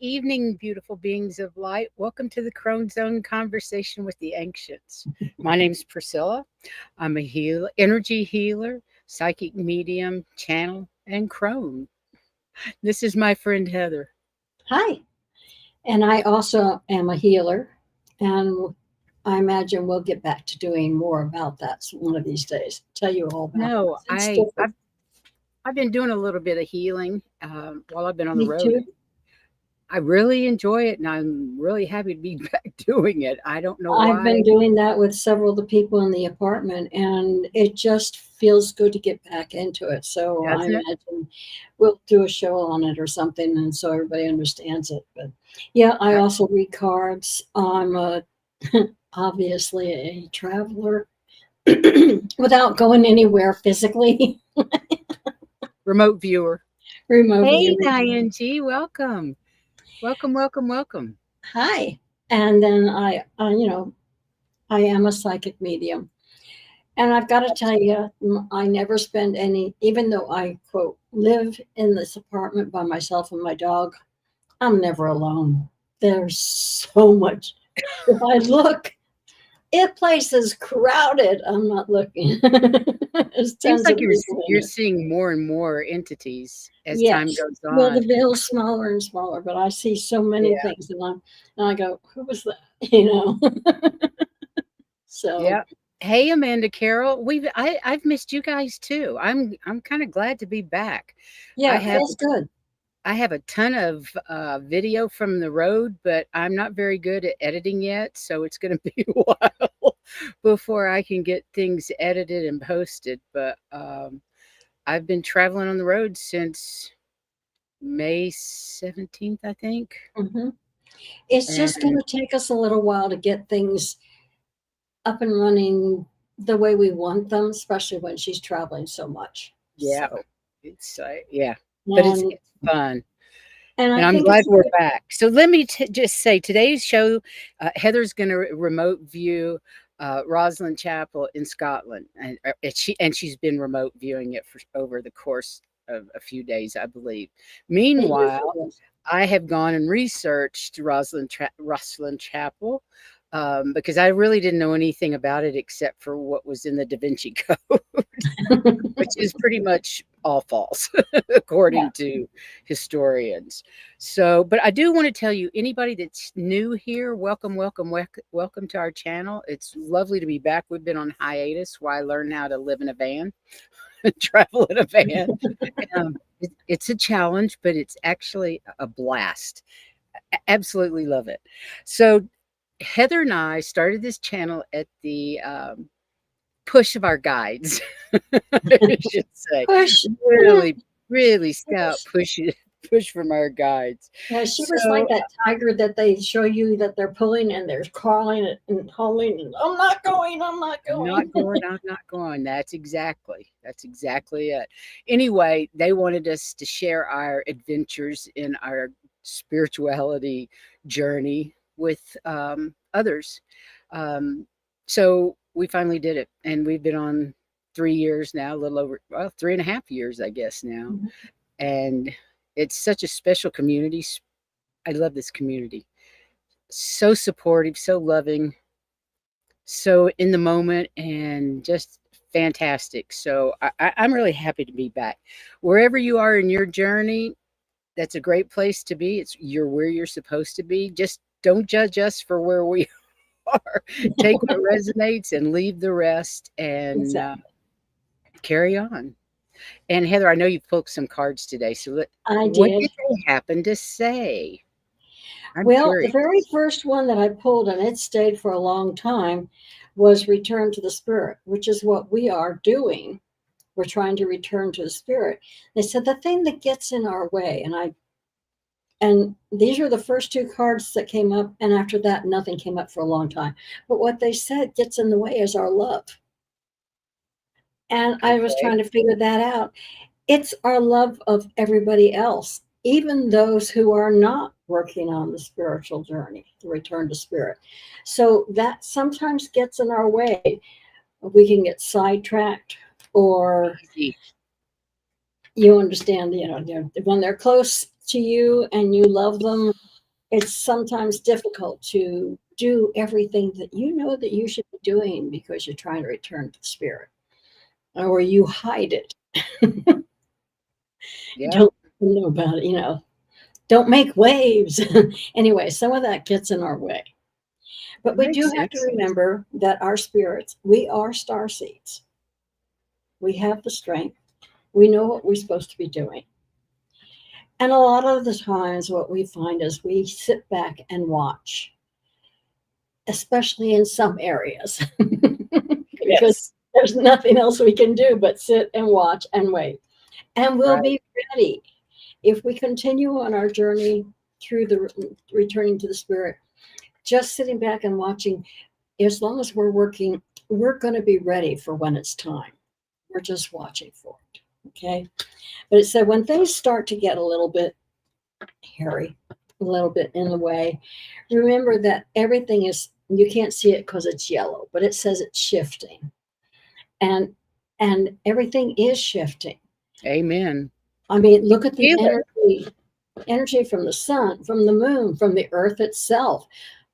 evening, beautiful beings of light. Welcome to the Crone Zone Conversation with the Ancients. My name's Priscilla. I'm a energy healer, psychic medium, channel, and crone. This is my friend Heather. Hi. And I also am a healer. And I imagine we'll get back to doing more about that one of these days. Tell you all about No, it. It's different. I've been doing a little bit of healing while I've been on the Me road. too. I really enjoy it, and I'm really happy to be back doing it. I don't know I've been why. doing that with several of the people in the apartment, and it just feels good to get back into it. So I Doesn't it? imagine we'll do a show on it or something, and so everybody understands it. But yeah, I I- also read cards. I'm obviously a traveler without going anywhere physically. Remote viewer. Remote Hey, viewing. Diane G, welcome. Welcome, welcome, welcome. Hi. And then I am a psychic medium. And I've got to tell you, I never spend any, even though I, quote, live in this apartment by myself and my dog, I'm never alone. There's so much. If I look, if place is crowded, I'm not looking. There's Seems tons like of people in you're it. seeing more and more entities as time Yes. goes Well, the on. veil's smaller and smaller, but I see so many Yeah, things, and I go, who was that? You know. So yeah. Hey, Amanda Carroll, I've missed you guys too. I'm kind of glad to be back. I yeah, it have feels good. I have a ton of video from the road, but I'm not very good at editing yet, so it's going to be a while before I can get things edited and posted. But I've been traveling on the road since May 17th, I think. Hmm. It's just going And to take us a little while to get things up and running the way we want them, especially when she's traveling so much. yeah, So, it's yeah, but and it's fun. and I And I'm think glad it's a we're good. back. So let me just say today's show, Heather's going to remote view Rosslyn Chapel in Scotland, and she's been remote viewing it for over the course of a few days, I believe. It Meanwhile, usually is. I have gone and researched Rosslyn Chapel because I really didn't know anything about it except for what was in the Da Vinci Code, which is pretty much all false, Yeah. according to historians. So, but I do want to tell you, anybody that's new here, welcome, welcome, welcome to our channel. It's lovely to be back. We've been on hiatus while I learned how to live in a van, travel in a van. It's a challenge, but it's actually a blast. Absolutely love it. So, Heather and I started this channel at the push of our guides, I should say. Push. Really, really scout Push. push from our guides. Yeah, she was like So that tiger that they show you that they're pulling and they're crawling and hauling and I'm not going, I'm not I'm not going. going, I'm not going. That's exactly it. Anyway, they wanted us to share our adventures in our spirituality journey with others. Um, so we finally did it, and we've been on 3 years now, a little over, well, 3.5 years, I guess now. Mhm. And it's such a special community. I love this community. So supportive, so loving, so in the moment, and just fantastic. So I'm really happy to be back. Wherever you are in your journey, that's a great place to be. You're where you're supposed to be. Just don't judge us for where we are. Take what resonates and leave the rest, and Exactly. carry on. And Heather, I know you pulled some cards today. So I what did. did they happen to say? I'm Well, the curious. very first one that I pulled, and it stayed for a long time, was Return to the Spirit, which is what we are doing. We're trying to return to the Spirit. They said the thing that gets in our way, and these are the first two cards that came up, and after that, nothing came up for a long time. But what they said gets in the way is our love. And I was Okay. trying to figure that out. It's our love of everybody else, even those who are not working on the spiritual journey, the return to spirit. So that sometimes gets in our way. We can get sidetracked, or Easy. you understand, when they're close to you and you love them, it's sometimes difficult to do everything that you know that you should be doing because you're trying to return to the spirit, or you hide it. Yeah, Don't know about it, don't make waves. Anyway, some of that gets in our way. But it we do makes have to sense. remember that our spirits, we are star seeds. We have the strength. We know what we're supposed to be doing. And a lot of the times, what we find is we sit back and watch, especially in some areas, because Yes. there's nothing else we can do but sit and watch and wait. And we'll Right. be ready if we continue on our journey through the returning to the spirit. Just sitting back and watching, as long as we're working, we're going to be ready for when it's time. We're just watching for it. Okay. But it said when things start to get a little bit hairy, a little bit in the way, remember that everything is, you can't see it because it's yellow, but it says it's shifting. And everything is shifting. Amen. I mean, look at the Feel it. energy from the sun, from the moon, from the earth itself,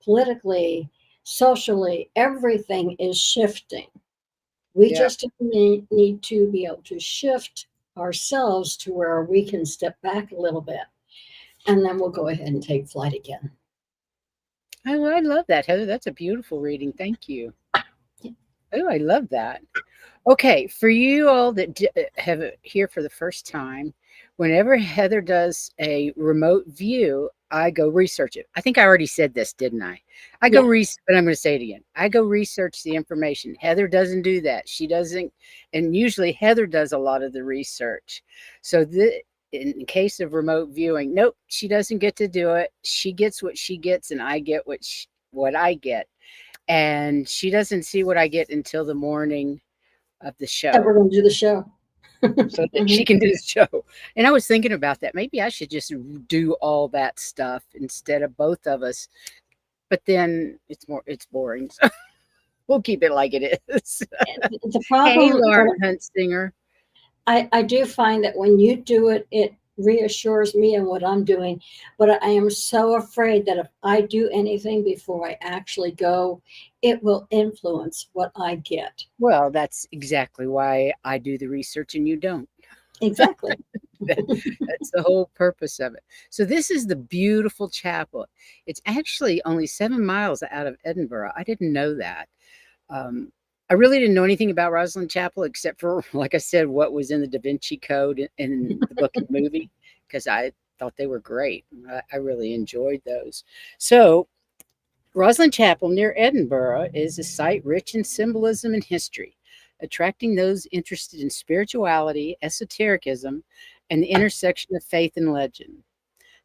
politically, socially, everything is shifting. We Yeah. just need to be able to shift ourselves to where we can step back a little bit, and then we'll go ahead and take flight again. I love that, Heather. That's a beautiful reading. Thank you. Oh, I love that. Okay, for you all that have it here for the first time, whenever Heather does a remote view, I go research it. I think I already said this, didn't I? I go Yeah, research, but I'm going to say it again. I go research the information. Heather doesn't do that. She doesn't, and usually Heather does a lot of the research. So in case of remote viewing, nope, she doesn't get to do it. She gets what she gets, and I get what I get, and she doesn't see what I get until the morning of the and we're show going to do the show. so that Mhm. she can do the show. And I was thinking about that. Maybe I should just do all that stuff instead of both of us. But then it's boring. So we'll keep it like it is. The Hey, problem Lauren that Huntsinger. I do find that when you do it, it reassures me in what I'm doing. But I am so afraid that if I do anything before I actually go, it will influence what I get. Well, that's exactly why I do the research and you don't. Exactly. That, that's the whole purpose of it. So this is the beautiful chapel. It's actually only 7 miles out of Edinburgh. I didn't know that. Um, I really didn't know anything about Rosslyn Chapel except for, like I said, what was in the Da Vinci Code in the book and movie, because I thought they were great. I really enjoyed those. So, Roslyn Chapel near Edinburgh is a site rich in symbolism and history, attracting those interested in spirituality, esotericism, and the intersection of faith and legend.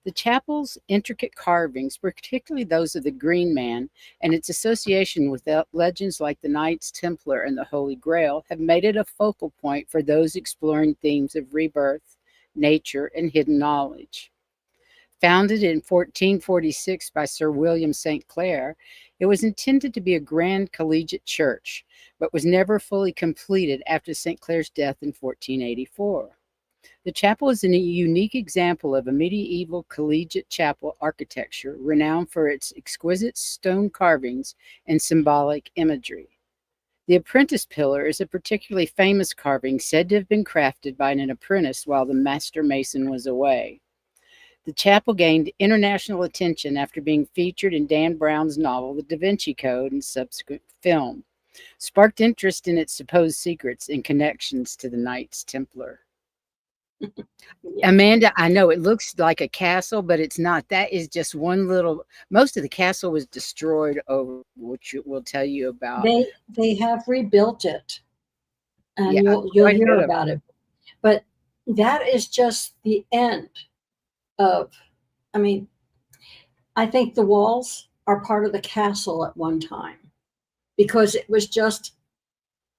The chapel's intricate carvings, particularly those of the Green Man, and its association with legends like the Knights Templar and the Holy Grail, have made it a focal point for those exploring themes of rebirth, nature, and hidden knowledge. Founded in 1446 by Sir William St. Clair, it was intended to be a grand collegiate church, but was never fully completed after St. Clair's death in 1484. The chapel is a unique example of a medieval collegiate chapel architecture renowned for its exquisite stone carvings and symbolic imagery. The apprentice pillar is a particularly famous carving said to have been crafted by an apprentice while the master mason was away. The chapel gained international attention after being featured in Dan Brown's novel, The Da Vinci Code, and subsequent film, sparked interest in its supposed secrets and connections to the Knights Templar. Yeah. Amanda, I know it looks like a castle, but it's not. That is just one little. Most of the castle was destroyed over, which we'll tell you about. They have rebuilt it, Yeah, and you'll quite a hear bit of. about it. But that is just the end of, I mean, I think the walls are part of the castle at one time because it was just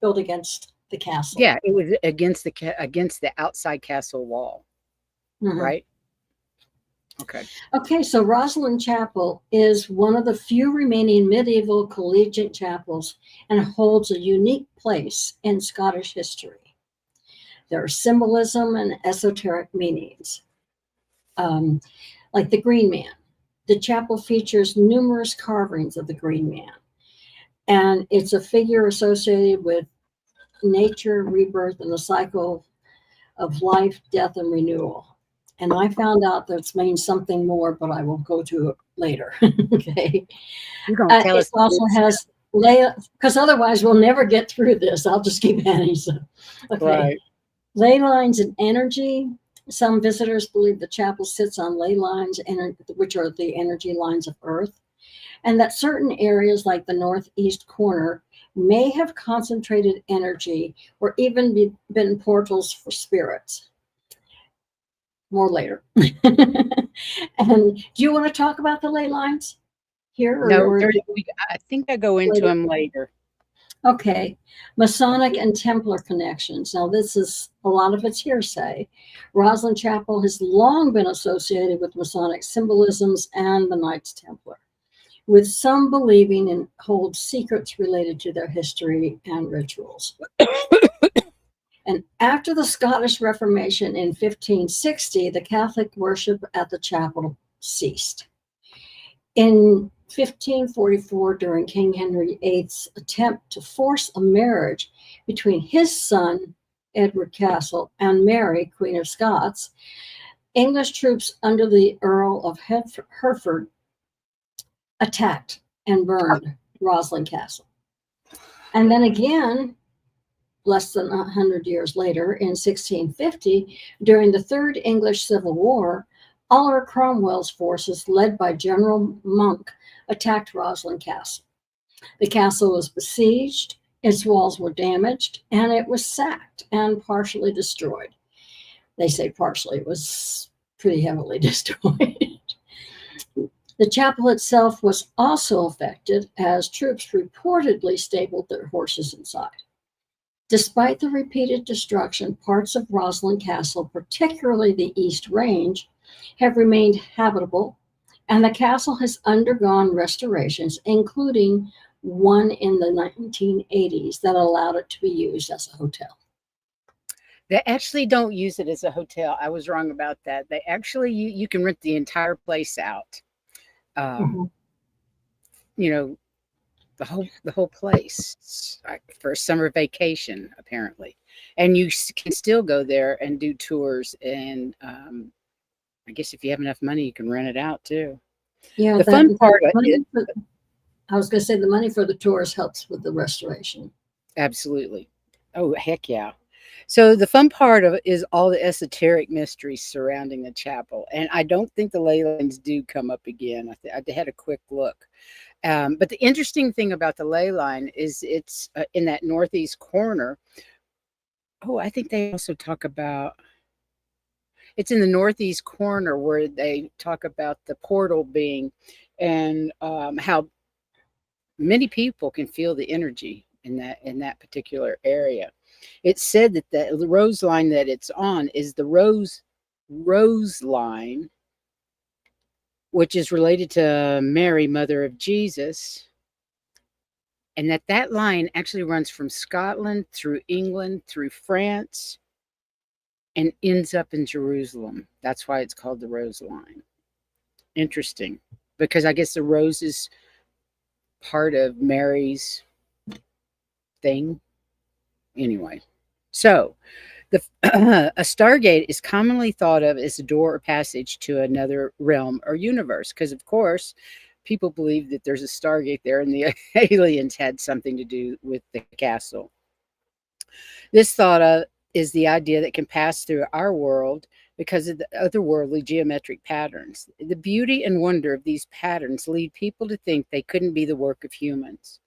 built against the castle. Yeah, it was against the outside castle wall, Mhm. right? Okay. Okay, so Rosslyn Chapel is one of the few remaining medieval collegiate chapels and holds a unique place in Scottish history. There are symbolism and esoteric meanings, um, like the Green Man. The chapel features numerous carvings of the Green Man, and it's a figure associated with nature, rebirth, and the cycle of life, death, and renewal. And I found out that means something more, but I will go to it later. Okay. You're going to tell It us. also has ley, because otherwise we'll never get through this. I'll just keep adding some. Okay. Right. Ley lines and energy. Some visitors believe the chapel sits on ley lines, which are the energy lines of Earth, and that certain areas like the northeast corner may have concentrated energy or even been portals for spirits. More later. And do you want to talk about the ley lines here? No, I think I go into later? them later. Okay. Masonic and Templar connections. Now, this is a lot of it's hearsay. Rosslyn Chapel has long been associated with Masonic symbolisms and the Knights Templar, with some believing in hold secrets related to their history and rituals. And after the Scottish Reformation in 1560, the Catholic worship at the chapel ceased. In 1544, during King Henry VIII's attempt to force a marriage between his son, Edward Castle, and Mary, Queen of Scots, English troops under the Earl of Hereford attacked and burned Rosslyn Castle. And then again, less than 100 years later, in 1650, during the Third English Civil War, Oliver Cromwell's forces, led by General Monk, attacked Roslin Castle. The castle was besieged, its walls were damaged, and it was sacked and partially destroyed. They say partially, it was pretty heavily destroyed. The chapel itself was also affected as troops reportedly stabled their horses inside. Despite the repeated destruction, parts of Roslin Castle, particularly the East Range, have remained habitable, and the castle has undergone restorations, including one in the 1980s that allowed it to be used as a hotel. They actually don't use it as a hotel. I was wrong about that. They actually, you can rent the entire place out. You know, the whole place, like for a summer vacation, apparently, and you can still go there and do tours. And I guess if you have enough money, you can rent it out too. Yeah, the fun part of it, I was going to say the money for the tours helps with the restoration. Absolutely. Oh, heck yeah. So the fun part of it is all the esoteric mysteries surrounding the chapel. And I don't think the ley lines do come up again. I had a quick look. But the interesting thing about the ley line is it's in that northeast corner. Oh, I think they also talk about, it's in the northeast corner where they talk about the portal being, and how many people can feel the energy in that particular area. It's said that the rose line that it's on is the rose line, which is related to Mary, mother of Jesus, and that line actually runs from Scotland through England, through France, and ends up in Jerusalem. That's why it's called the rose line. Interesting, because I guess the rose is part of Mary's thing. Anyway, so a stargate is commonly thought of as a door or passage to another realm or universe, because of course people believe that there's a stargate there and the aliens had something to do with the castle. This thought of is the idea that can pass through our world because of the otherworldly geometric patterns. The beauty and wonder of these patterns lead people to think they couldn't be the work of humans.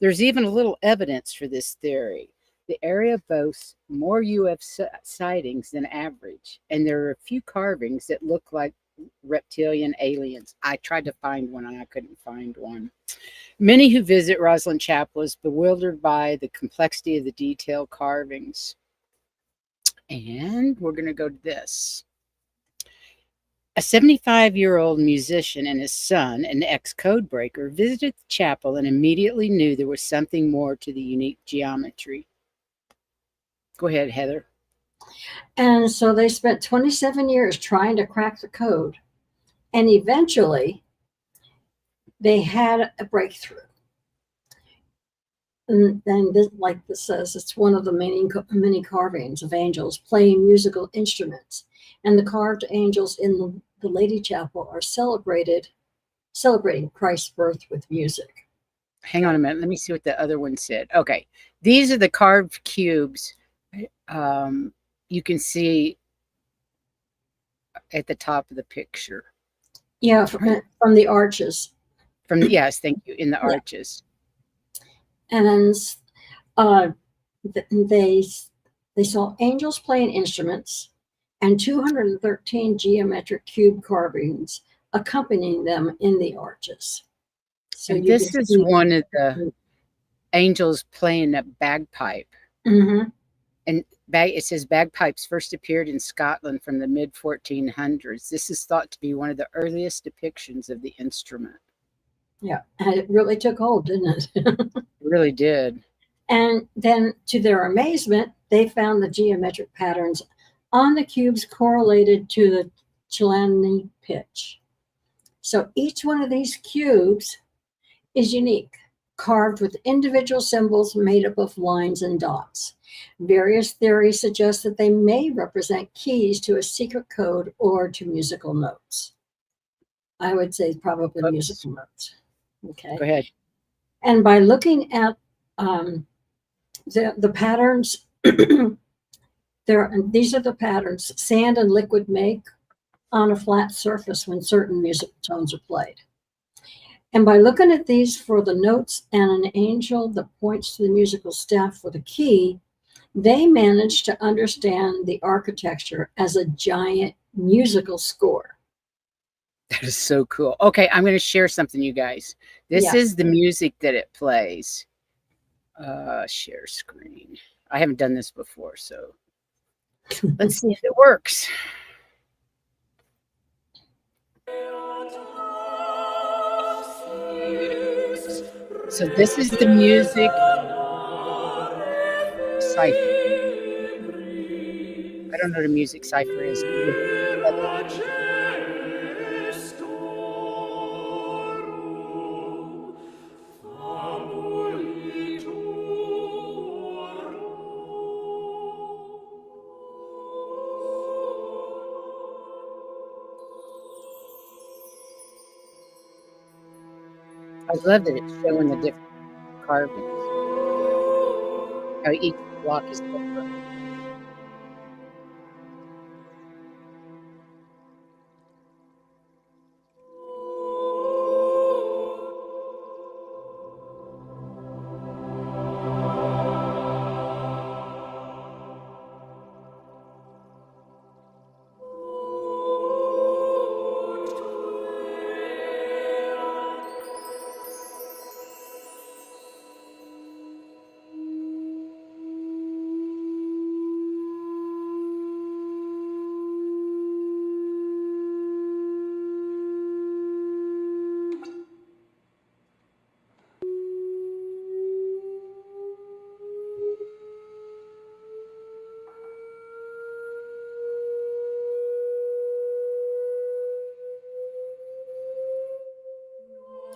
There's even a little evidence for this theory. The area boasts more UFO sightings than average, and there are a few carvings that look like reptilian aliens. I tried to find one and I couldn't find one. Many who visit Rosslyn Chapel is bewildered by the complexity of the detailed carvings. And we're going to go to this. A 75-year-old musician and his son, an ex-code breaker, visited the chapel and immediately knew there was something more to the unique geometry. Go ahead, Heather. And so they spent 27 years trying to crack the code. And eventually, they had a breakthrough. And this, like this says, it's one of the many carvings of angels playing musical instruments. And the carved angels in the Lady Chapel are celebrating Christ's birth with music. Hang on a minute. Let me see what the other one said. Okay. These are the carved cubes. You can see at the top of the picture. Yeah, from the arches. Yes, thank you. In the arches. And they saw angels playing instruments and 213 geometric cube carvings accompanying them in the arches. So this is one of the angels playing a bagpipe. Mm-hmm. And it says bagpipes first appeared in Scotland from the mid-1400s. This is thought to be one of the earliest depictions of the instrument. Yeah, and it really took hold, didn't it? It really did. And then, to their amazement, they found the geometric patterns on the cubes correlated to the Chilani pitch. So each one of these cubes is unique, carved with individual symbols made up of lines and dots. Various theories suggest that they may represent keys to a secret code or to musical notes. I would say probably musical notes. Okay. Go ahead. And by looking at the patterns, these are the patterns sand and liquid make on a flat surface when certain music tones are played. And by looking at these for the notes and an angel that points to the musical staff for the key, they managed to understand the architecture as a giant musical score. That is so cool. Okay, I'm going to share something, you guys. This is the music that it plays. Share screen. I haven't done this before, so let's see if it works. So this is the music cipher. I don't know what a music cipher is. I love that it's showing the different carvings. How each block is different.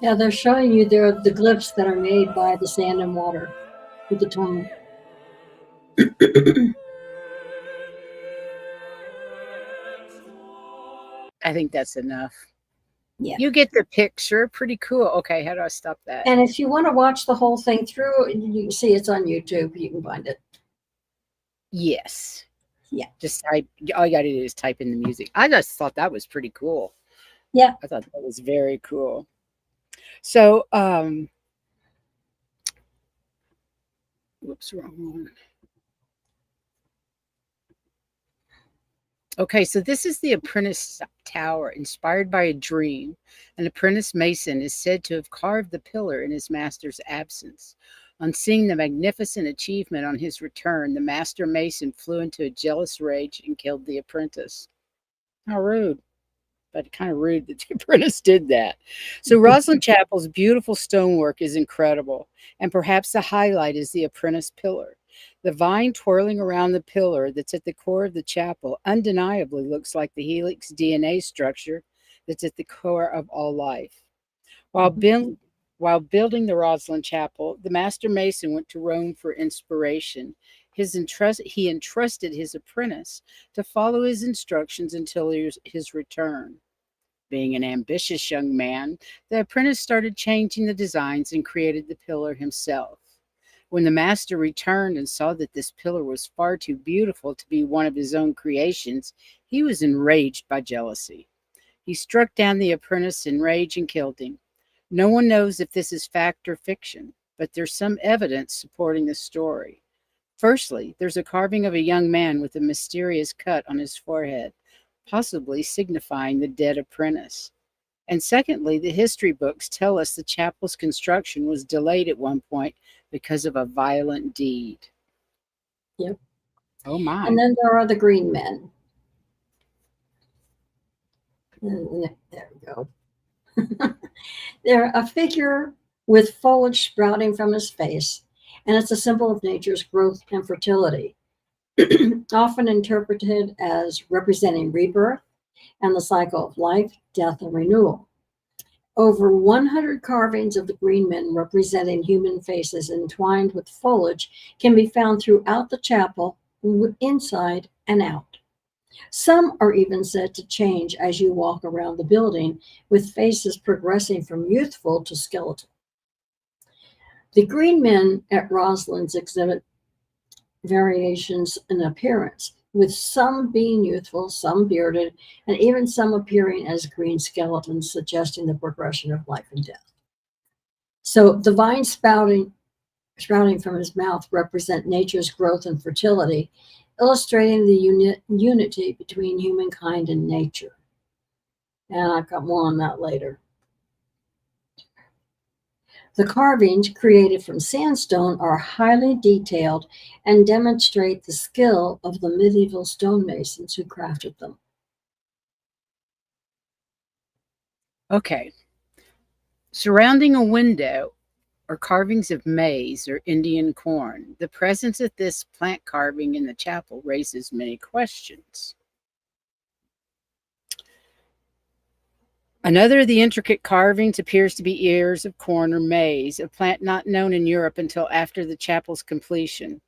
Yeah, they're showing you there the glyphs that are made by the sand and water with the tone. I think that's enough. Yeah. You get the picture. Pretty cool. Okay, how do I stop that? And if you want to watch the whole thing through, you can see it's on YouTube. You can find it. Yes. Yeah. Just type. All you got to do is type in the music. I just thought that was pretty cool. Yeah. I thought that was very cool. So, whoops, wrong one. Okay, so this is the Apprentice Tower, inspired by a dream. An apprentice mason is said to have carved the pillar in his master's absence. On seeing the magnificent achievement on his return, the master mason flew into a jealous rage and killed the apprentice. How rude. But kind of rude that the apprentice did that. So Rosslyn Chapel's beautiful stonework is incredible, and perhaps the highlight is the apprentice pillar. The vine twirling around the pillar that's at the core of the chapel undeniably looks like the helix DNA structure that's at the core of all life. While, build, while building the Rosslyn Chapel, the master mason went to Rome for inspiration. He entrusted his apprentice to follow his instructions until his return. Being an ambitious young man, the apprentice started changing the designs and created the pillar himself. When the master returned and saw that this pillar was far too beautiful to be one of his own creations, he was enraged by jealousy. He struck down the apprentice in rage and killed him. No one knows if this is fact or fiction, but there's some evidence supporting the story. Firstly, there's a carving of a young man with a mysterious cut on his forehead, possibly signifying the dead apprentice. And secondly, the history books tell us the chapel's construction was delayed at one point because of a violent deed. Yep. Oh my. And then there are the green men. There we go. They're a figure with foliage sprouting from his face, and it's a symbol of nature's growth and fertility, often interpreted as representing rebirth and the cycle of life, death, and renewal. Over 100 carvings of the green men representing human faces entwined with foliage can be found throughout the chapel, inside and out. Some are even said to change as you walk around the building, with faces progressing from youthful to skeletal. The green men at Roslin's exhibit variations in appearance, with some being youthful, some bearded, and even some appearing as green skeletons, suggesting the progression of life and death. So the vines sprouting from his mouth represent nature's growth and fertility, illustrating the unity between humankind and nature. And I've got more on that later. The carvings created from sandstone are highly detailed and demonstrate the skill of the medieval stonemasons who crafted them. Okay. Surrounding a window are carvings of maize or Indian corn. The presence of this plant carving in the chapel raises many questions. Another of the intricate carvings appears to be ears of corn or maize, a plant not known in Europe until after the chapel's completion.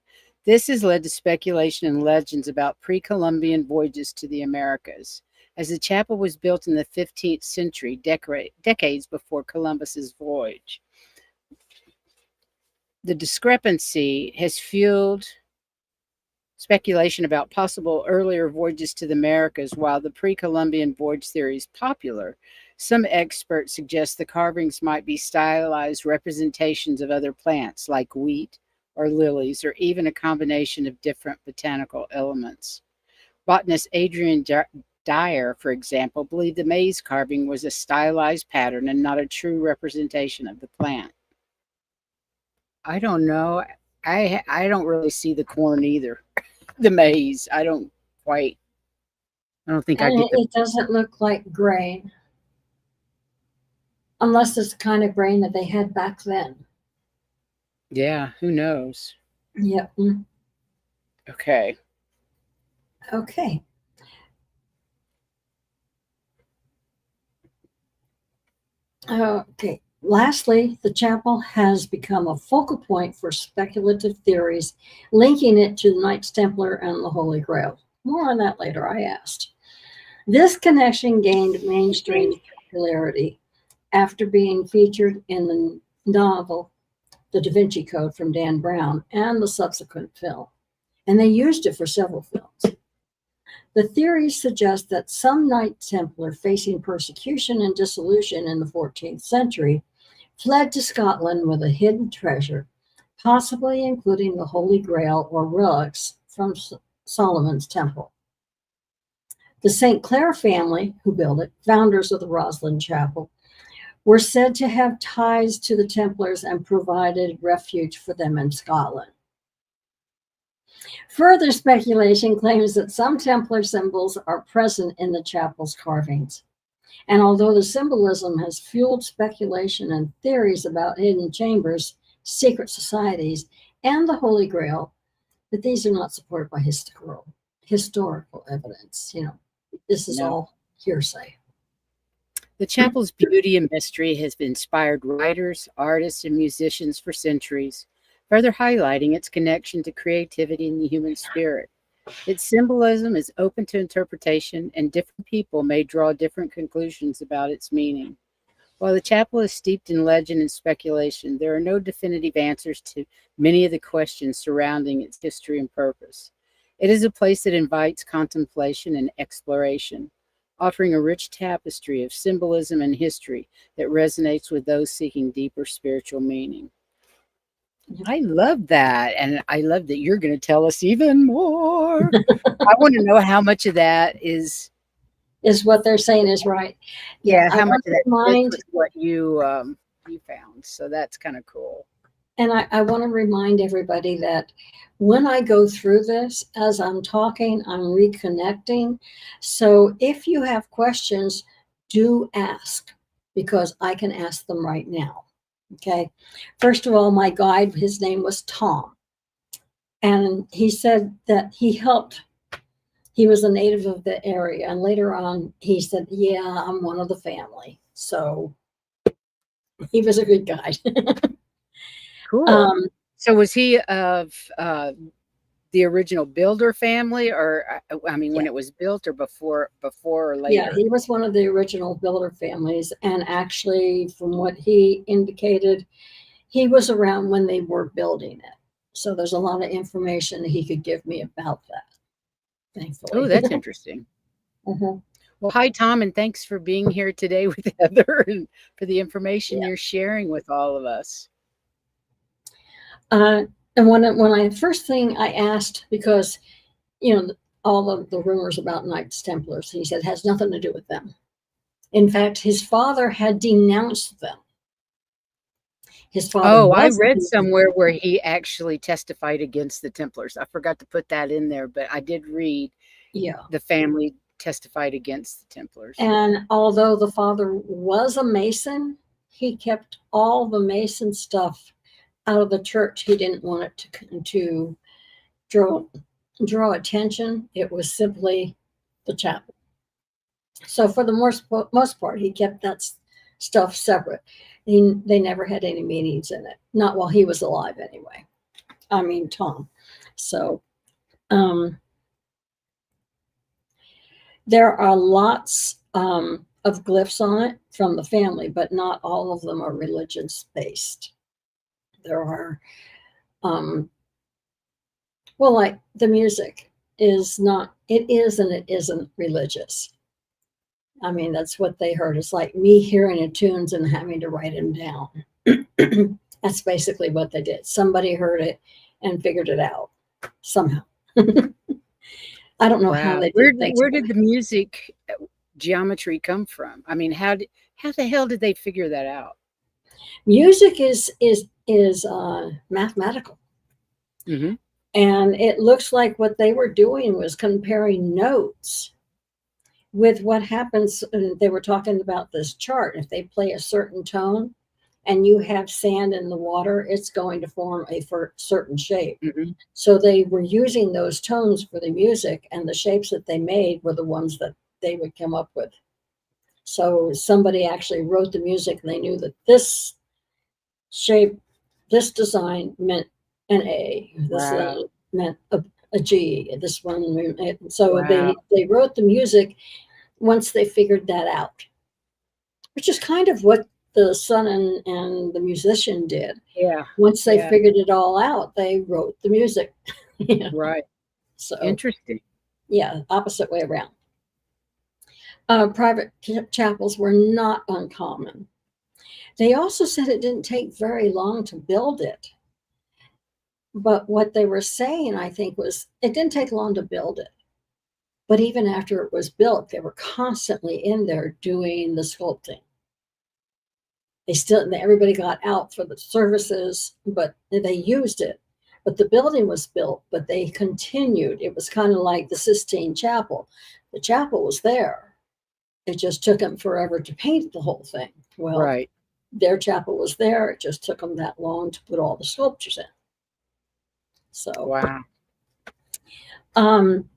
This has led to speculation and legends about pre-Columbian voyages to the Americas, as the chapel was built in the 15th century, decades before Columbus's voyage. The discrepancy has fueled speculation about possible earlier voyages to the Americas. While the pre-Columbian voyage theory is popular, some experts suggest the carvings might be stylized representations of other plants like wheat or lilies, or even a combination of different botanical elements. Botanist Adrian Dyer, for example, believed the maize carving was a stylized pattern and not a true representation of the plant. I don't know. I don't really see the corn either. The maize. I don't think I And get the. it doesn't look like grain, unless it's the kind of grain that they had back then. Yeah, who knows? Yep. Okay. Okay. Okay. Lastly, the chapel has become a focal point for speculative theories, linking it to the Knights Templar and the Holy Grail. More on that later, I asked. This connection gained mainstream popularity after being featured in the novel The Da Vinci Code from Dan Brown and the subsequent film, and they used it for several films. The theories suggest that some Knight Templar facing persecution and dissolution in the 14th century fled to Scotland with a hidden treasure, possibly including the Holy Grail or relics from Solomon's Temple. The St. Clair family, who built it, founders of the Rosslyn Chapel, were said to have ties to the Templars and provided refuge for them in Scotland. Further speculation claims that some Templar symbols are present in the chapel's carvings. And although the symbolism has fueled speculation and theories about hidden chambers, secret societies, and the Holy Grail, that these are not supported by historical evidence. This is all hearsay. The chapel's beauty and mystery has inspired writers, artists, and musicians for centuries, further highlighting its connection to creativity and the human spirit. Its symbolism is open to interpretation, and different people may draw different conclusions about its meaning. While the chapel is steeped in legend and speculation, there are no definitive answers to many of the questions surrounding its history and purpose. It is a place that invites contemplation and exploration, offering a rich tapestry of symbolism and history that resonates with those seeking deeper spiritual meaning. I love that. And I love that you're going to tell us even more. I want to know how much of that is what they're saying is right. yeah, I how much want of to that fits remind, with what you found. So that's kind of cool. and I want to remind everybody that when I go through this, as I'm talking, I'm reconnecting. So if you have questions, do ask, because I can ask them right now. Okay. First of all, my guide, his name was Tom. And he said that he helped. He was a native of the area. And later on, he said, yeah, I'm one of the family. So he was a good guide. Cool. So was he of the original builder family, or I mean, Yeah. when it was built, or before or Yeah, later? he was one of the original builder families. And actually, from what he indicated, he was around when they were building it. So there's a lot of information he could give me about that, Oh, thankfully. that's interesting. Mhm. Well, hi, Tom, and thanks for being here today with Heather and for the information Yeah. you're sharing with all of us. And when I first thing I asked, because all of the rumors about Knights Templars, he said has nothing to do with them. In fact, his father had denounced them. His father Oh, I was read somewhere where he actually testified against the Templars. I forgot to put that in there, but I did read yeah. the family testified against the Templars. And although the father was a Mason, he kept all the Mason stuff out of the church. He didn't want it to draw attention. It was simply the chapel. So for the most part, he kept that stuff separate. They never had any meetings in it, not while he was alive anyway. I mean, Tom. So there are lots of glyphs on it from the family, but not all of them are religious based. There are, well, like the music is not, it is and it isn't religious. I mean, that's what they heard. It's like me hearing the tunes and having to write them down. That's basically what they did. Somebody heard it and figured it out somehow. I don't know how Wow. they Where did things. where did the music geometry come from? I mean, how the hell did they figure that out? Music is mathematical. Mm-hmm. And it looks like what they were doing was comparing notes with what happens. They were talking about this chart. If they play a certain tone and you have sand in the water, it's going to form a certain shape. Mm-hmm. So they were using those tones for the music, and the shapes that they made were the ones that they would come up with. So somebody actually wrote the music, and they knew that this shape, this design meant an A. This Wow. meant a G. This one. So Wow. they wrote the music once they figured that out, which is kind of what the son and the musician did. Yeah. Once they Yeah. figured it all out, they wrote the music. Right. So Interesting. yeah, opposite way around. Private chapels were not uncommon. They also said it didn't take very long to build it. But what they were saying, I think, was it didn't take long to build it. But even after it was built, they were constantly in there doing the sculpting. Everybody got out for the services, but they used it. But the building was built, but they continued. It was kind of like the Sistine Chapel. The chapel was there. It just took them forever to paint the whole thing. Well, Right. their chapel was there. It just took them that long to put all the sculptures in. So, Wow. um,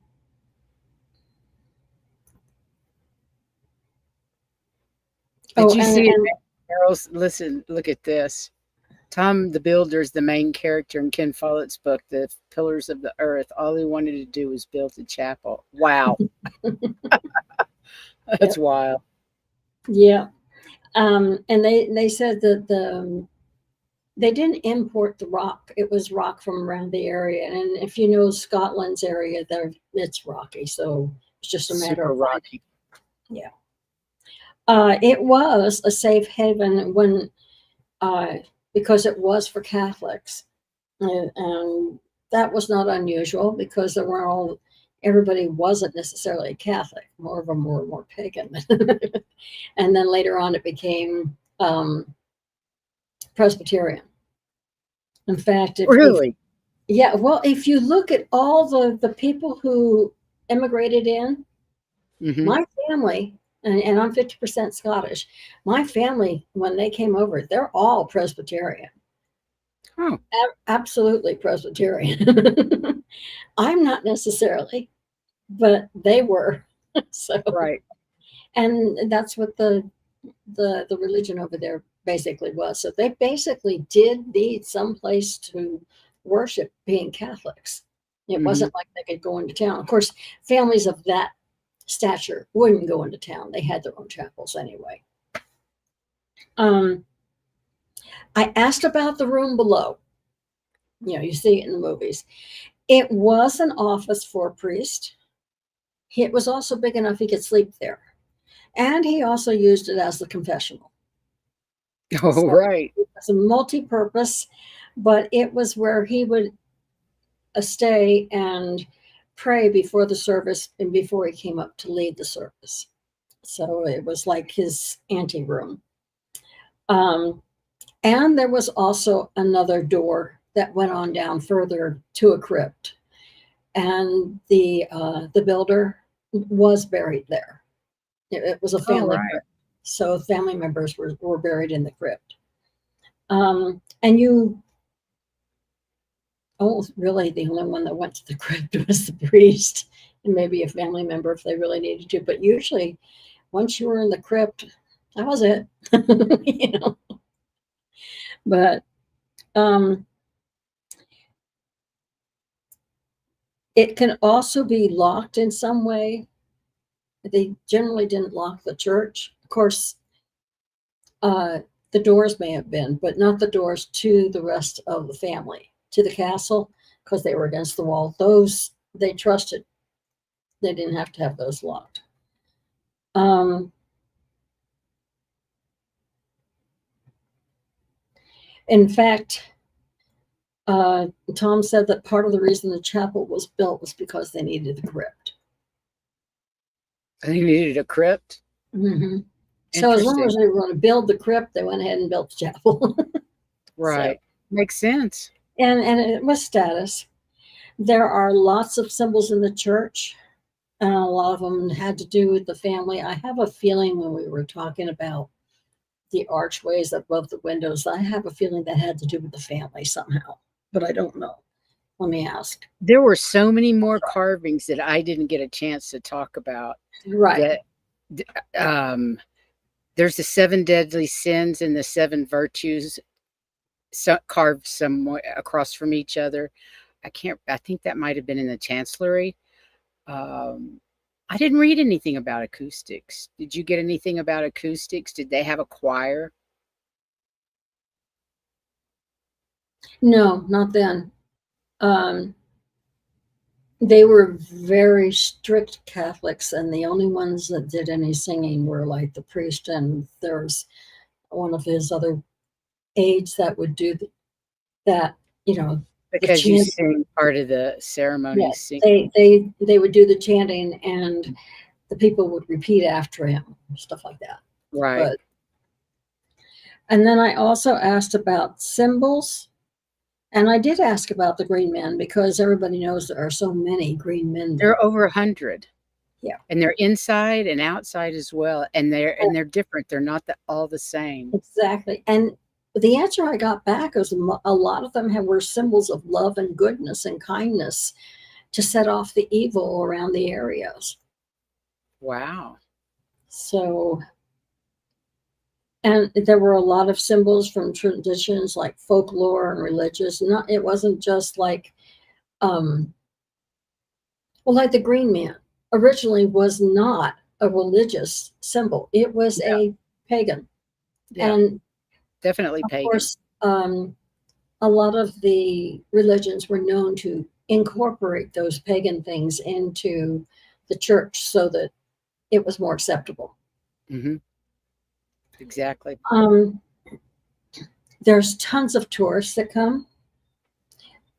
Did Oh, you and, see it, and Charles? Listen, look at this. Tom the Builder is the main character in Ken Follett's book, The Pillars of the Earth. All he wanted to do was build a chapel. Wow. yeah, That's wild. yeah. And they said that they didn't import the rock. It was rock from around the area. And if you know Scotland's area, there it's rocky. So it's just a matter Super of finding. rocky. Yeah. It was a safe haven when because it was for Catholics. And that was not unusual because there were everybody wasn't necessarily Catholic. More of them were more pagan. And then later on it became Presbyterian. In fact, Really? yeah, well, if you look at all the people who immigrated in, Mm-hmm. my family, and I'm 50% Scottish, my family, when they came over, they're all Presbyterian. Oh, Absolutely Presbyterian. I'm not necessarily, but they were. So, right. and that's what the religion over there basically was. So they basically did need some place to worship, being Catholics. It Mm-hmm. wasn't like they could go into town. Of course, families of that stature wouldn't go into town. They had their own chapels anyway. I asked about the room below. You see it in the movies. It was an office for a priest. It was also big enough he could sleep there. And he also used it as the confessional. Oh, So right. it was a multi-purpose, but it was where he would stay and pray before the service and before he came up to lead the service. So it was like his anteroom. And there was also another door that went on down further to a crypt. And the builder was buried there. It was a All family right. crypt. So family members were buried in the crypt. And you, oh, really, the only one that went to the crypt was the priest and maybe a family member if they really needed to. But usually, once you were in the crypt, that was it. you know. But it can also be locked in some way. They generally didn't lock the church. Of course, the doors may have been, but not the doors to the rest of the family, to the castle, because they were against the wall. Those they trusted. They didn't have to have those locked. In fact, Tom said that part of the reason the chapel was built was because they needed the crypt. They needed a crypt. Mm-hmm. So as long Interesting. as they were going to build the crypt, they went ahead and built the chapel. So, Right. Makes sense. and it was status. There are lots of symbols in the church. A lot of them had to do with the family. I have a feeling when we were talking about the archways above the windows, I have a feeling that had to do with the family somehow, but I don't know. Let me ask. There were so many more carvings that I didn't get a chance to talk about. Right. That there's the 7 deadly sins and the 7 virtues carved somewhere across from each other. I think that might have been in the chancellery. I didn't read anything about acoustics. Did you get anything about acoustics? Did they have a choir? No, not then. They were very strict Catholics, and the only ones that did any singing were like the priest, and there's one of his other aides that would do that, the Because you chanting. sing part of the ceremony, Yeah, sing. they would do the chanting, and the people would repeat after him, stuff like that. Right. And then I also asked about symbols. And I did ask about the green men because everybody knows there are so many green men There there. are over 100. Yeah. And they're inside and outside as well. And they're different. They're not all the same. Exactly. And the answer I got back was a lot of them were symbols of love and goodness and kindness to set off the evil around the areas. Wow. So And there were a lot of symbols from traditions like folklore and religious. Not, it wasn't just like, well, like the green man originally was not a religious symbol. It was Yeah. a pagan. Yeah. And Definitely of pagan. course, a lot of the religions were known to incorporate those pagan things into the church so that it was more acceptable. Hmm. Exactly. There's tons of tourists that come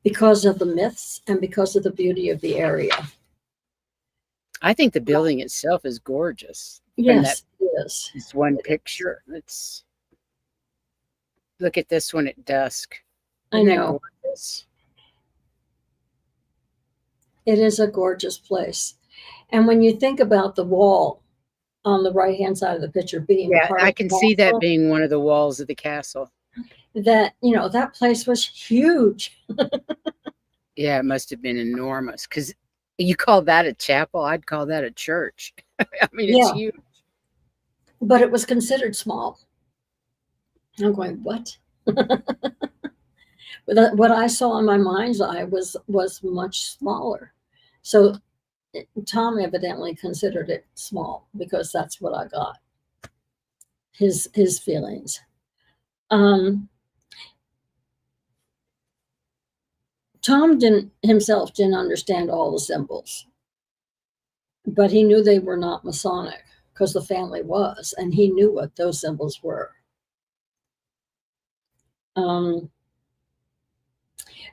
because of the myths and because of the beauty of the area. I think the building itself is gorgeous. From that Yes, it is. this one It is. picture. Let's look at this one at dusk. I Isn't that know. gorgeous? It is a gorgeous place. And when you think about the wall on the right-hand side of the picture being Yeah, part I of can the see that castle, being one of the walls of the castle. that, you know, that place was huge. Yeah, it must have been enormous. Because you call that a chapel, I'd call that a church. I mean, it's Yeah, huge. but it was considered small. I'm going, what? What I saw in my mind's eye was much smaller. So Tom evidently considered it small because that's what I got. His feelings. Tom didn't understand all the symbols, but he knew they were not Masonic because the family was, and he knew what those symbols were.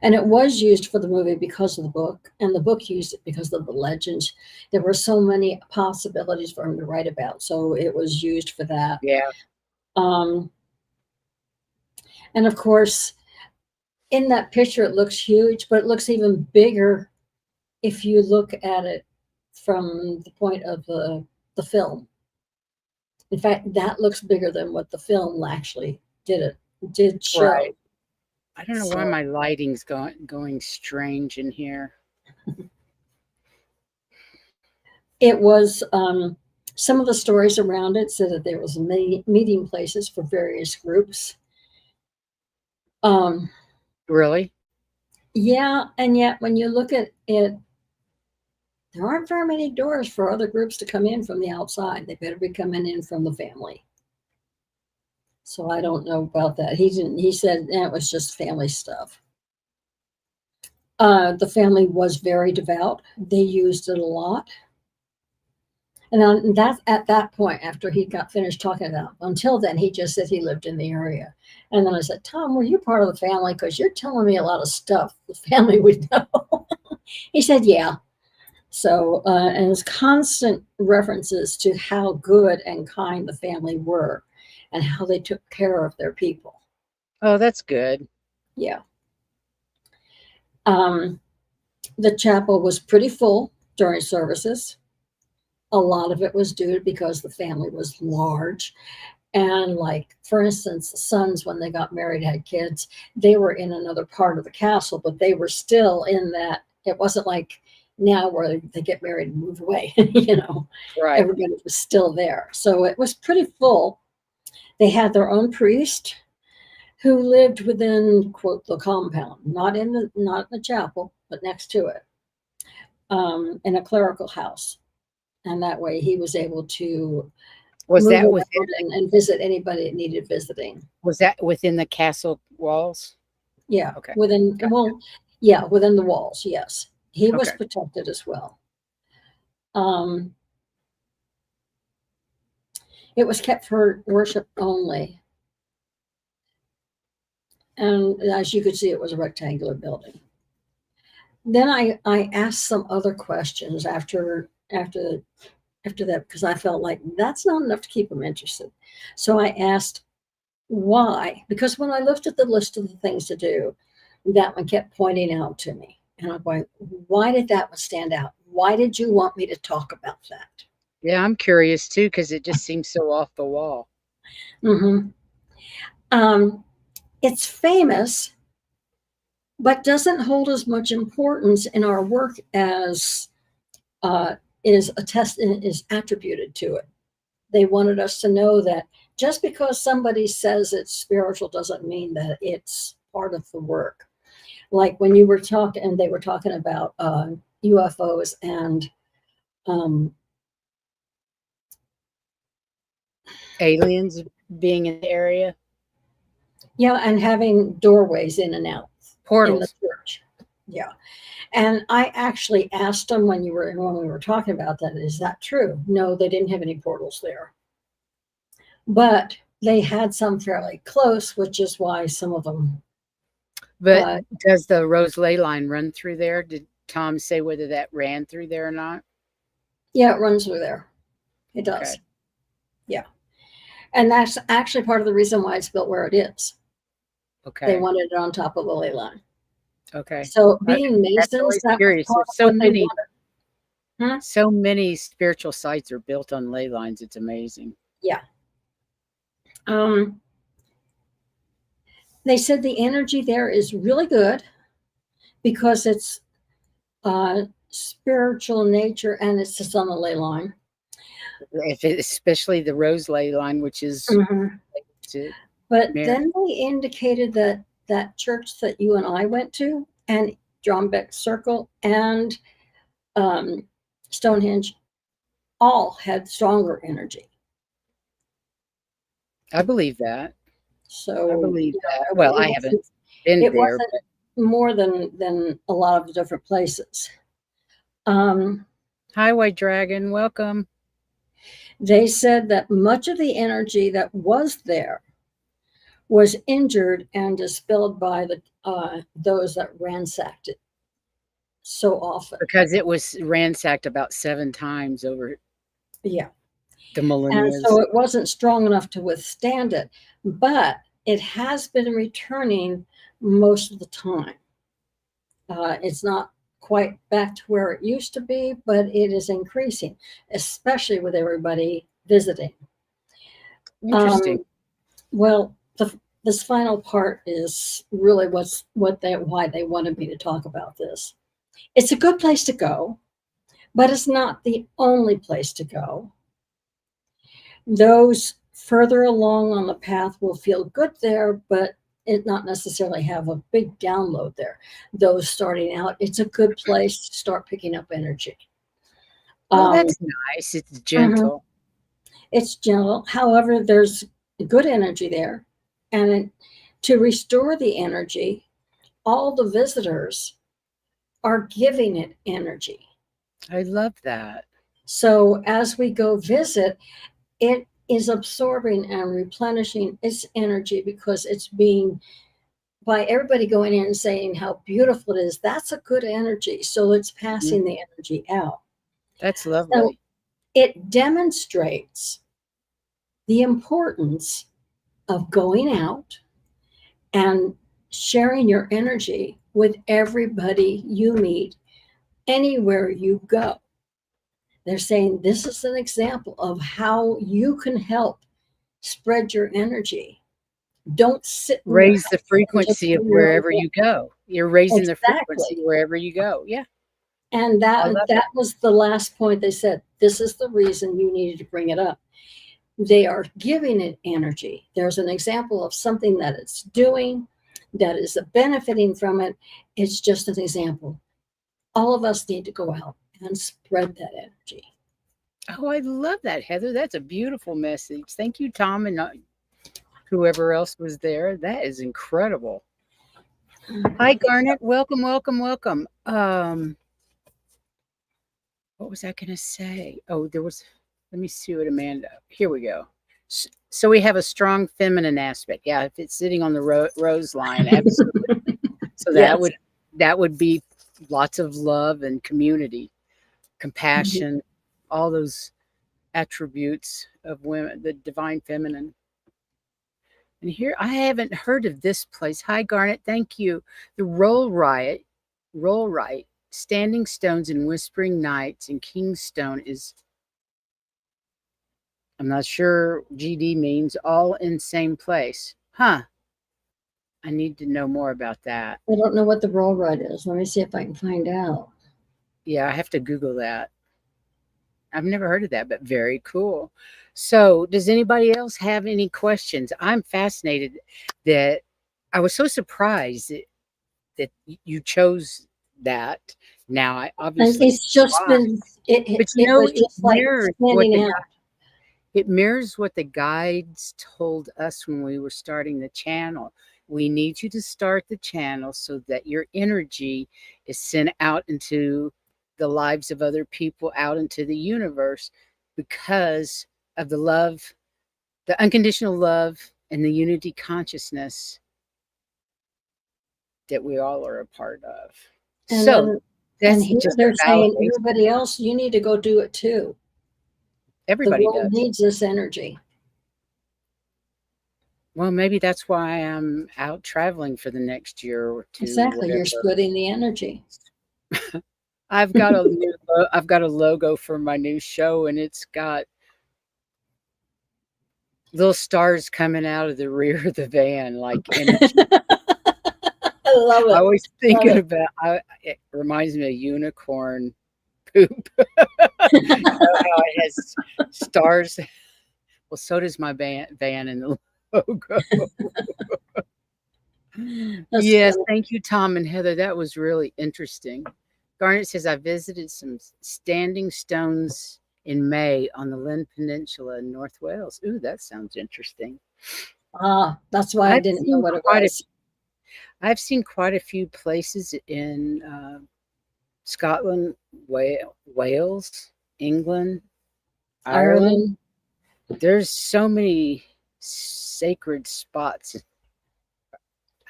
And it was used for the movie because of the book, and the book used it because of the legends. There were so many possibilities for him to write about, so it was used for that. Yeah. And of course, in that picture, it looks huge, but it looks even bigger if you look at it from the point of the film. In fact, that looks bigger than what the film actually did show. Right. I don't know why So my lighting's going strange in here. it was some of the stories around it said that there was meeting places for various groups. Really? Yeah, and yet when you look at it, there aren't very many doors for other groups to come in from the outside. They better be coming in from the family. So I don't know about that. He didn't. He said it was just family stuff. The family was very devout. They used it a lot. And that's at that point, after he got finished talking about, until then, he just said he lived in the area. And then I said, Tom, were you part of the family? Because you're telling me a lot of stuff the family would know. He said, yeah. So, and there's constant references to how good and kind the family were and how they took care of their people. Oh, that's good. Yeah. The chapel was pretty full during services. A lot of it was due because the family was large. And like, for instance, the sons, when they got married, had kids, they were in another part of the castle, but they were still in that. It wasn't like now where they get married and move away, you know, Right. everybody was still there. So it was pretty full. They had their own priest who lived within, quote, the compound, not in the chapel, but next to it, in a clerical house. And that way he was able to Was move that around and visit anybody that needed visiting. was that within the castle walls? Yeah, Okay. within, Gotcha. well, yeah, within the walls, yes. He was Okay. protected as well. It was kept for worship only. And as you could see, it was a rectangular building. Then I asked some other questions after that, because I felt like that's not enough to keep them interested. So I asked why, because when I looked at the list of the things to do, that one kept pointing out to me. And I'm going, why did that one stand out? Why did you want me to talk about that? Yeah, I'm curious too because it just seems so off the wall. Mm-hmm. It's famous, but doesn't hold as much importance in our work as is attributed to it. They wanted us to know that just because somebody says it's spiritual doesn't mean that it's part of the work. Like when you were talking, and they were talking about UFOs and Aliens being in the area, yeah, and having doorways in and out in the portals. church. Yeah. And I actually asked them when we were talking about that, is that true? No, they didn't have any portals there. But they had some fairly close, which is why some of them. But does the Rose Ley line run through there? Did Tom say whether that ran through there or not? Yeah, it runs through there. It does. Okay. Yeah. And that's actually part of the reason why it's built where it is. Okay. They wanted it on top of the ley line. Okay. So being Masons, that was part of what they wanted. Huh? So many spiritual sites are built on ley lines. It's amazing. Yeah. They said the energy there is really good because it's spiritual nature and it's just on the ley line. Especially the Rose Ley line, which is. But then they indicated that that church that you and I went to, and John Beck Circle and Stonehenge, all had stronger energy. I believe that. So I believe that. Well, I haven't been it there. Wasn't more than a lot of the different places. Hi, White Dragon. Welcome. They said that much of the energy that was there was injured and dispelled by the those that ransacked it so often. Because it was ransacked about 7 times over the millennia. And so it wasn't strong enough to withstand it, but it has been returning most of the time. It's not quite back to where it used to be, but it is increasing, especially with everybody visiting. Interesting. Well, this final part is really why they wanted me to talk about this. It's a good place to go, but it's not the only place to go. Those further along on the path will feel good there, but it not necessarily have a big download there. Those starting out, it's a good place to start picking up energy. Well, that's nice. It's gentle. It's gentle. However, there's good energy there. And to restore the energy, all the visitors are giving it energy. I love that. So as we go visit, it is absorbing and replenishing its energy because it's being, by everybody going in and saying how beautiful it is, that's a good energy. So it's passing the energy out. That's lovely. So it demonstrates the importance of going out and sharing your energy with everybody you meet anywhere you go. They're saying this is an example of how you can help spread your energy. Don't sit. Raise the frequency of wherever you go. You're raising the frequency wherever you go. Yeah. And that was the last point. They said, this is the reason you needed to bring it up. They are giving it energy. There's an example of something that it's doing that is benefiting from it. It's just an example. All of us need to go out and spread that energy. Oh, I love that, Heather. That's a beautiful message. Thank you, Tom, and whoever else was there. That is incredible. Hi, Garnet. Welcome, welcome, welcome. What was I going to say? Oh, let me see what Amanda, here we go. So we have a strong feminine aspect. Yeah, if it's sitting on the rose line, absolutely. So that would be lots of love and community, compassion, all those attributes of women, the divine feminine. And here, I haven't heard of this place. Hi, Garnet. Thank you. The Roll Right, Standing Stones and Whispering Nights in Kingstone is, I'm not sure GD means, all in same place. Huh. I need to know more about that. I don't know what the Roll Right is. Let me see if I can find out. Yeah, I have to Google that. I've never heard of that, but very cool. So, does anybody else have any questions? I'm fascinated that I was so surprised that you chose that. Now, I And obviously it's just why, been, but it was it just like standing out. mirrors what the guides told us when we were starting the channel. We need you to start the channel so that your energy is sent out into the lives of other people, out into the universe, because of the love, the unconditional love, and the unity consciousness that we all are a part of. And So then, and that's here just they're a saying, validation. everybody else, you need to go do it too. The Everybody world does. needs this energy. Well, maybe that's why I'm out traveling for the next year or two, Exactly. You're whatever. splitting the energy. I've got a new, I've got a logo for my new show, and it's got little stars coming out of the rear of the van, like energy. I love I it. always Love thinking it. about. It reminds me of unicorn poop. You know how it has stars. Well, so does my van and the logo. That's Yes, funny. thank you, Tom and Heather. That was really interesting. Garnet says, I visited some standing stones in May on the Lynn Peninsula in North Wales. Ooh, that sounds interesting. That's why I I've didn't know seen what it quite a was. I've seen quite a few places in Scotland, Wales, England, Ireland. Ireland. There's so many sacred spots.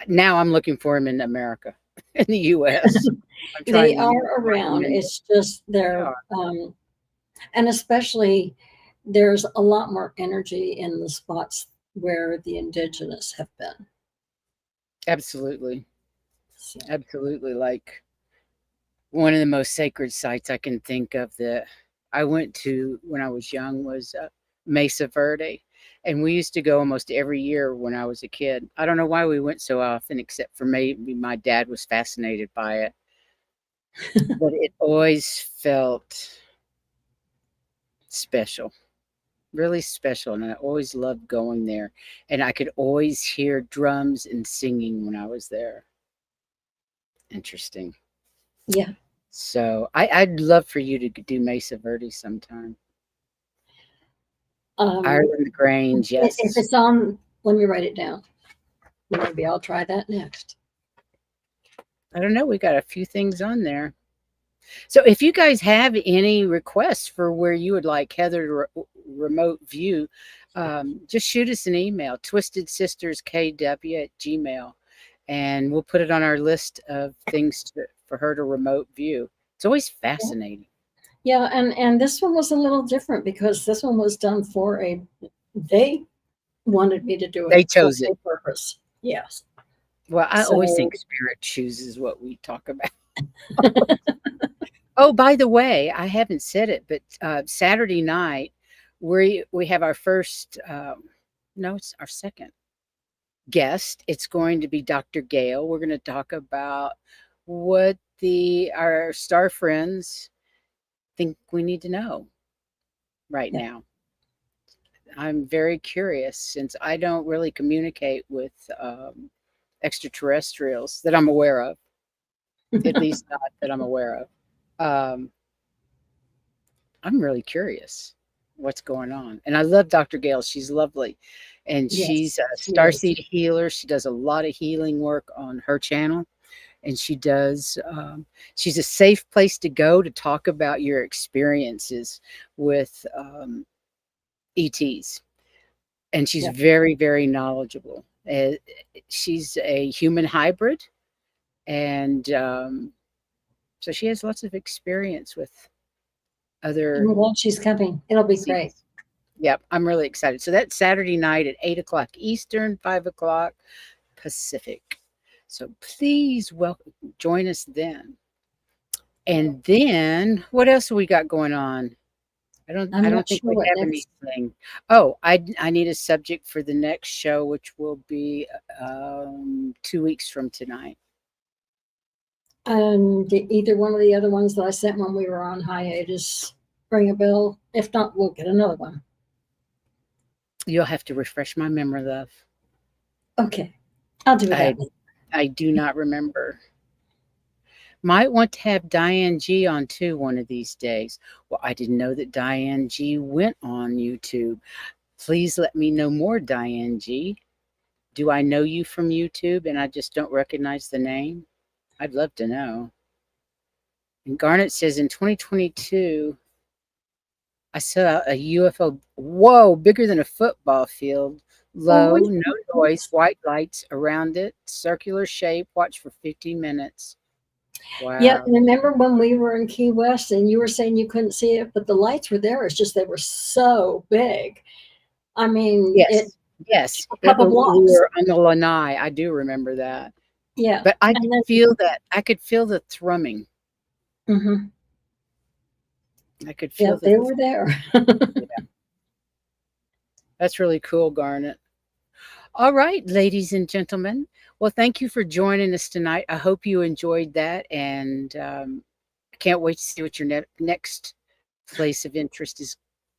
Now I'm looking for them in America, in the U.S. I'm trying They to are find them around. in. It's just They they're, are. and especially there's a lot more energy in the spots where the indigenous have been. Absolutely. So, Absolutely. Like one of the most sacred sites I can think of that I went to when I was young was Mesa Verde. And we used to go almost every year when I was a kid. I don't know why we went so often, except for maybe my dad was fascinated by it. But it always felt special, really special. And I always loved going there. And I could always hear drums and singing when I was there. Interesting. yeah. So I'd love for you to do Mesa Verde sometime. Um, Ireland Grange, if yes. it's on, let me write it down. Maybe I'll try that next. I don't know. We got a few things on there. So if you guys have any requests for where you would like Heather to remote view, just shoot us an email, twistedsisterskw@gmail, and we'll put it on our list of things for her to remote view. It's always fascinating. Yeah, and this one was a little different because this one was done for they wanted me to do They it for chose it. a purpose. Yes. Well, I always So think spirit chooses what we talk about. Oh, by the way, I haven't said it, but Saturday night we have our first. No, it's our second guest. It's going to be Dr. Gale. We're going to talk about what our star friends think we need to know right yeah. now. I'm very curious since I don't really communicate with extraterrestrials that I'm aware of, at least not that I'm aware of. Um, I'm really curious what's going on. And I love Dr. Gale. She's lovely. And she's Yes, a she is. starseed healer. She does a lot of healing work on her channel. And she's a safe place to go to talk about your experiences with ETs. And she's Yeah. very, very knowledgeable. She's a human hybrid. And so she has lots of experience with other I'm glad she's coming. It'll be great. seeds. Yep, I'm really excited. So that's Saturday night at 8 o'clock Eastern, 5 o'clock Pacific. So please join us then. And then what else we got going on? I I'm don't not think sure we what have next. anything. Oh, I need a subject for the next show, which will be 2 weeks from tonight. Either one of the other ones that I sent when we were on hiatus ring a bell? If not, we'll get another one. You'll have to refresh my memory, love. Okay, I'll do I that. I do not remember. Might want to have Diane G on too one of these days. Well, I didn't know that Diane G went on YouTube. Please let me know more, Diane G. Do I know you from YouTube and I just don't recognize the name? I'd love to know. And Garnet says in 2022, I saw a UFO. Whoa, bigger than a football field. Oh, Low, no noise, white lights around it, circular shape. Watch for 15 minutes. yeah. Wow. Remember when we were in Key West and you were saying you couldn't see it, but the lights were there. It's just they were so big. I mean, it Yes, yes. a It couple we blocks. were on the lanai. I do remember that. Yeah, But I and could then feel that. I could feel the thrumming. mhm, I could yeah, feel the. they were there. Yeah, that's really cool, Garnet. All right, ladies and gentlemen. Well, thank you for joining us tonight. I hope you enjoyed that, and I can't wait to see what your next place of interest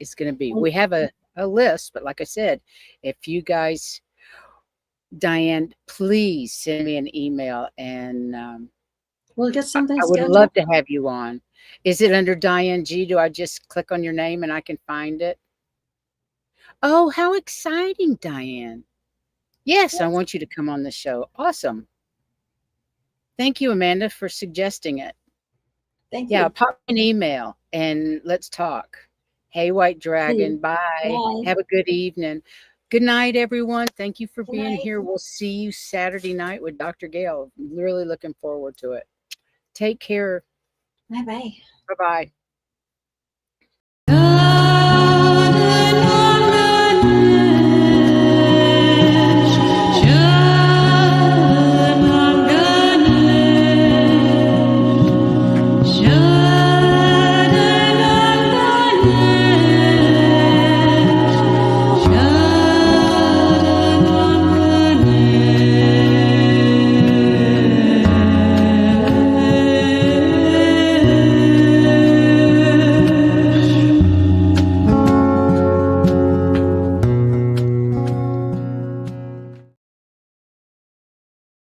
is going to be. We have a list, but like I said, if you guys, Diane, please send me an email, and We'll get something I would scheduled. love to have you on. Is it under Diane G? Do I just click on your name and I can find it? Oh, how exciting, Diane. Yes, I Yes, want you to come on the show. Awesome. Thank you, Amanda, for suggesting it. thank Yeah, you. pop me an email and let's talk. Hey, White See Dragon. you. Bye. Bye. Have a good evening. Good night, everyone. Thank you for Good being night. here. We'll see you Saturday night with Dr. Gail. Really looking forward to it. Take care. Bye bye. Bye bye.